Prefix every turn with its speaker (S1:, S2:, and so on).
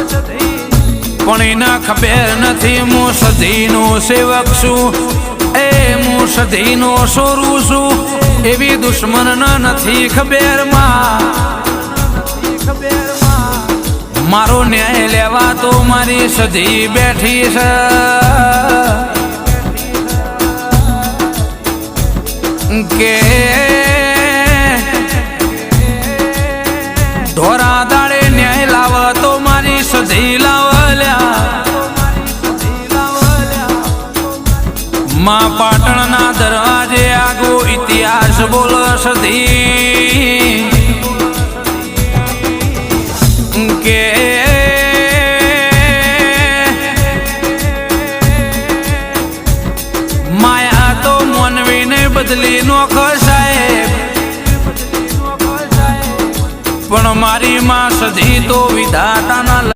S1: પણ એના ખબર નથી હું સધીનો સેવક છું એ હું સધીનો સોરું છું એવી દુશ્મન નથી ખબર માં મારો ન્યાય લેવા તો મારી સધી બેઠી છે કે ધોરા દાડે ન્યાય લાવ તો મારી સધી લાવલ્યા માં પાટણના દરવાજે આગો ઇતિહાસ બોલ સધી કે માયા તો મનવીને બદલી નો ખસાય પણ મારી માં સધી તો વિધાતાના